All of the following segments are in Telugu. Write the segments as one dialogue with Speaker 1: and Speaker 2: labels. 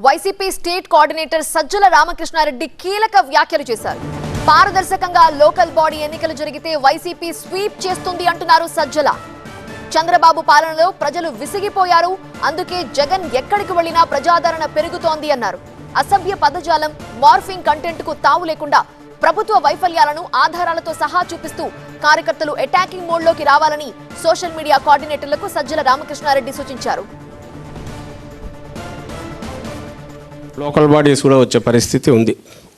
Speaker 1: YCP state coordinator Sajjala Ramakrishna Reddy కీలక వ్యాఖ్యలు చేశారు. పారదర్శకంగా లోకల్ బాడీ ఎన్నికలు జరిగితే వైసీపీ స్వీప్ చేస్తుంది అంటున్నారు సజ్జల. చంద్రబాబు పాలనలో ప్రజలు విసిగిపోయారు, అందుకే జగన్ ఎక్కడికి వెళ్లినా ప్రజాదరణ పెరుగుతోంది అన్నారు. అసభ్య పదజాలం, మార్ఫింగ్ కంటెంట్ కు తావు లేకుండా ప్రభుత్వ వైఫల్యాలను ఆధారాలతో సహా చూపిస్తూ కార్యకర్తలు అటాకింగ్ మోడ్లోకి రావాలని సోషల్ మీడియా కోఆర్డినేటర్లకు సజ్జల రామకృష్ణారెడ్డి సూచించారు.
Speaker 2: లోకల్ బాడీస్ కూడా వచ్చే పరిస్థితి ఉంది.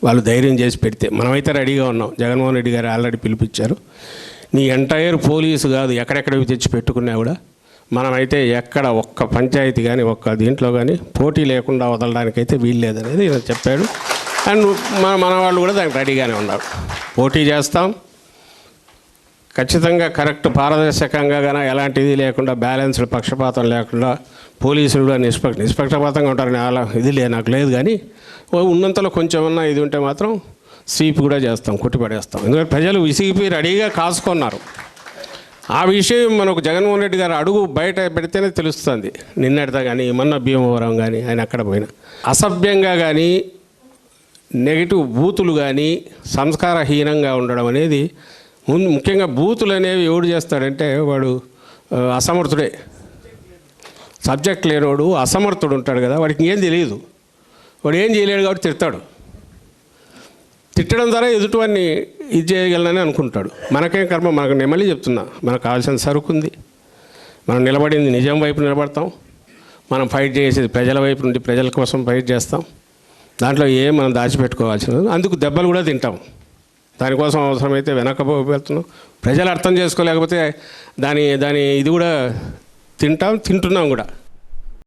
Speaker 2: వాళ్ళు ధైర్యం చేసి పెడితే మనమైతే రెడీగా ఉన్నాం. జగన్మోహన్ రెడ్డి గారు ఆల్రెడీ పిలిపించారు. నీ ఎంటైర్ పోలీసు కాదు, ఎక్కడెక్కడివి తెచ్చి పెట్టుకున్నా కూడా మనమైతే ఎక్కడ ఒక్క పంచాయతీ కానీ ఒక్క దీంట్లో కానీ పోటీ లేకుండా వదలడానికైతే వీలు లేదనేది ఈయన చెప్పాడు. అండ్ మన వాళ్ళు కూడా దానికి రెడీగానే ఉన్నారు. పోటీ చేస్తాం ఖచ్చితంగా, కరెక్ట్ పారదర్శకంగా కానీ ఎలాంటిది లేకుండా, బ్యాలెన్స్డ్ పక్షపాతం లేకుండా పోలీసులు కూడా నిష్పక్షపాతంగా ఉంటారని అలా ఇది నాకు లేదు. కానీ ఉన్నంతలో కొంచెం ఉన్న ఇది ఉంటే మాత్రం స్వీప్ కూడా చేస్తాం, కొట్టిపడేస్తాం. ఎందుకంటే ప్రజలు విసిగిపోయి రెడీగా కాసుకున్నారు. ఆ విషయం మనకు జగన్మోహన్ రెడ్డి గారు అడుగు బయట పెడితేనే తెలుస్తుంది. నిన్నటిదా కానీ మొన్న భీమవరం కానీ ఆయన అక్కడ పోయినా అసభ్యంగా కానీ నెగిటివ్ బూతులు కానీ సంస్కారహీనంగా ఉండడం అనేది ముఖ్యంగా బూతులు అనేవి ఎవడు చేస్తాడంటే వాడు అసమర్థుడే. సబ్జెక్ట్ లేనివాడు అసమర్థుడు ఉంటాడు కదా, వాడికి ఏం తెలియదు. వాడు ఏం చేయలేడు కాబట్టి తిడతాడు. తిట్టడం ద్వారా ఎదుటివాడిని ఇది చేయగలనని అనుకుంటాడు. మనకేం కర్మ, మనకు నేను మళ్ళీ చెప్తున్నా, మనకు కావాల్సిన సరుకు ఉంది. మనం నిలబడింది నిజం వైపు నిలబడతాం. మనం ఫైట్ చేసేది ప్రజల వైపు నుండి, ప్రజల కోసం ఫైట్ చేస్తాం. దాంట్లో ఏం మనం దాచిపెట్టుకోవాల్సినది. అందుకు దెబ్బలు కూడా తింటాం. దానికోసం అవసరమైతే వెనకపోతున్నాం. ప్రజలు అర్థం చేసుకోలేకపోతే దాని ఇది కూడా తింటున్నాం కూడా.